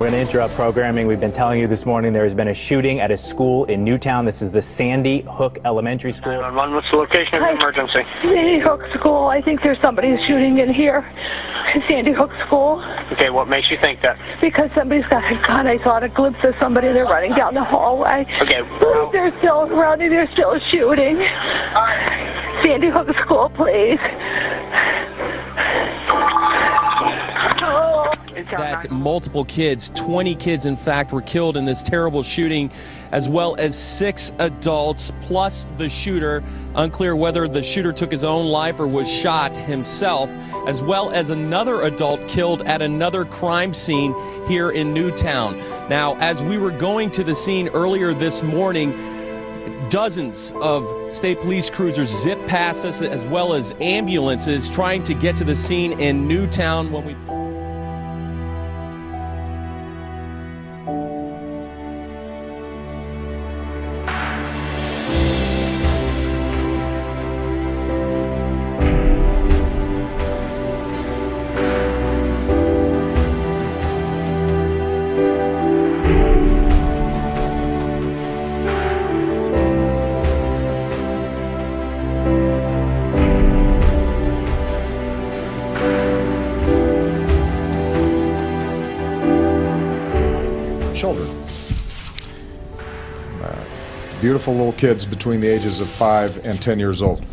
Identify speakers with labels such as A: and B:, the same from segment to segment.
A: We're going to interrupt programming. We've been telling you this morning there has been a shooting at a school in Newtown. This is the Sandy Hook Elementary School.
B: 911, what's the location of the emergency?
C: Sandy Hook School. I think there's somebody shooting in here. Sandy Hook School.
B: Okay, what makes you think that?
C: Because somebody's got a gun. I saw a glimpse of somebody. They're running down the hallway.
B: Okay.
C: They're still running. They're still shooting. Sandy Hook School, please.
D: That multiple kids, 20 kids in fact, were killed in this terrible shooting, as well as 6 adults plus the shooter. Unclear whether the shooter took his own life or was shot himself, as well as another adult killed at another crime scene here in Newtown. Now, as we were going to the scene earlier this morning, dozens of state police cruisers zip past us, as well as ambulances trying to get to the scene in Newtown. When we
E: children. Beautiful little kids between the ages of 5 and 10 years old.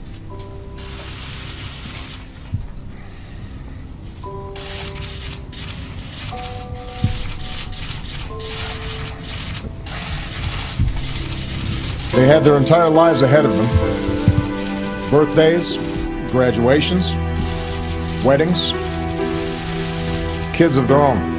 E: They had their entire lives ahead of them. Birthdays, graduations, weddings, kids of their own.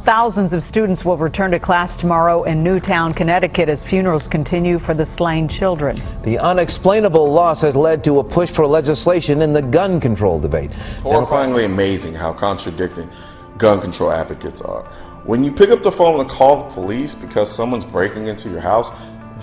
F: Thousands of students will return to class tomorrow in Newtown, Connecticut, as funerals continue for the slain children.
G: The unexplainable loss has led to a push for legislation in the gun control debate.
H: Horrifyingly amazing how contradicting gun control advocates are. When you pick up the phone and call the police because someone's breaking into your house,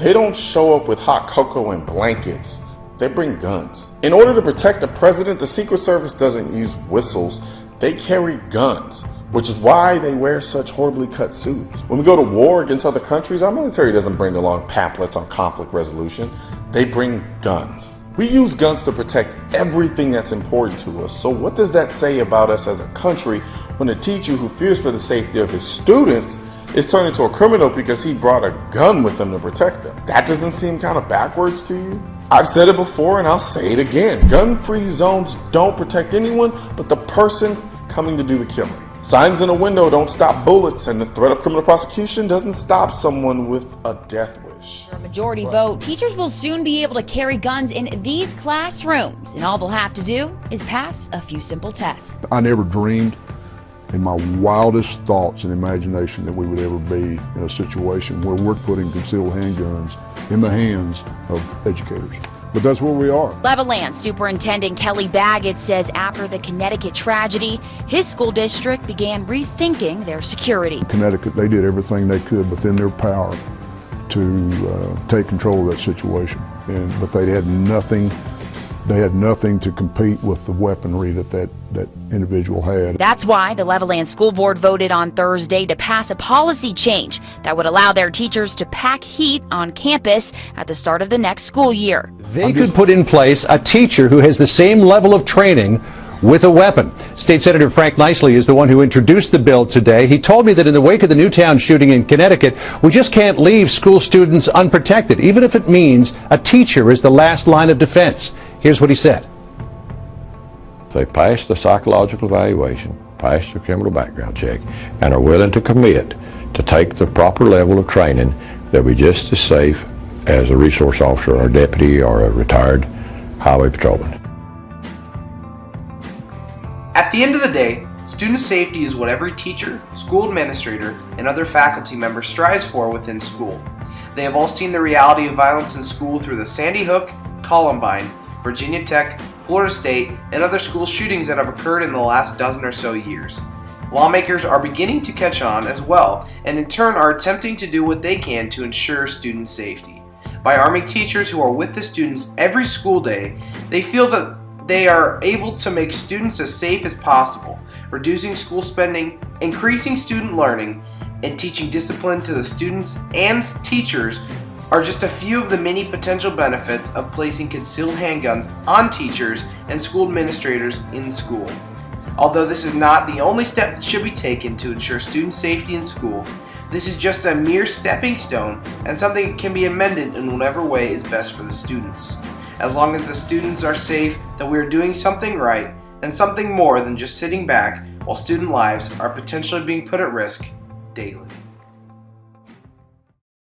H: they don't show up with hot cocoa and blankets. They bring guns. In order to protect the president, the Secret Service doesn't use whistles. They carry guns, which is why they wear such horribly cut suits. When we go to war against other countries, our military doesn't bring along pamphlets on conflict resolution. They bring guns. We use guns to protect everything that's important to us. So what does that say about us as a country when a teacher who fears for the safety of his students is turned into a criminal because he brought a gun with him to protect them? That doesn't seem kind of backwards to you? I've said it before and I'll say it again. Gun-free zones don't protect anyone but the person coming to do the killing. Signs in a window don't stop bullets, and the threat of criminal prosecution doesn't stop someone with a death wish.
I: For a majority vote, teachers will soon be able to carry guns in these classrooms, and all they'll have to do is pass a few simple tests.
J: I never dreamed in my wildest thoughts and imagination that we would ever be in a situation where we're putting concealed handguns in the hands of educators. But that's where we are.
I: Levelland Superintendent Kelly Baggett says after the Connecticut tragedy, his school district began rethinking their security.
J: Connecticut, they did everything they could within their power to take control of that situation. But they had nothing to compete with the weaponry that individual had.
I: That's why the Levelland School Board voted on Thursday to pass a policy change that would allow their teachers to pack heat on campus at the start of the next school year.
K: They could put in place a teacher who has the same level of training with a weapon. State Senator Frank Nicely is the one who introduced the bill today. He told me that in the wake of the Newtown shooting in Connecticut, we just can't leave school students unprotected, even if it means a teacher is the last line of defense. Here's what he said.
L: They pass the psychological evaluation, pass the criminal background check, and are willing to commit to take the proper level of training, they'll be just as safe as a resource officer or a deputy or a retired highway patrolman.
M: At the end of the day, student safety is what every teacher, school administrator, and other faculty member strives for within school. They have all seen the reality of violence in school through the Sandy Hook, Columbine, Virginia Tech, Florida State, and other school shootings that have occurred in the last dozen or so years. Lawmakers are beginning to catch on as well, and in turn are attempting to do what they can to ensure student safety. By arming teachers who are with the students every school day, they feel that they are able to make students as safe as possible, reducing school spending, increasing student learning, and teaching discipline to the students and teachers are just a few of the many potential benefits of placing concealed handguns on teachers and school administrators in school. Although this is not the only step that should be taken to ensure student safety in school, this is just a mere stepping stone and something that can be amended in whatever way is best for the students. As long as the students are safe, that we are doing something right and something more than just sitting back while student lives are potentially being put at risk daily.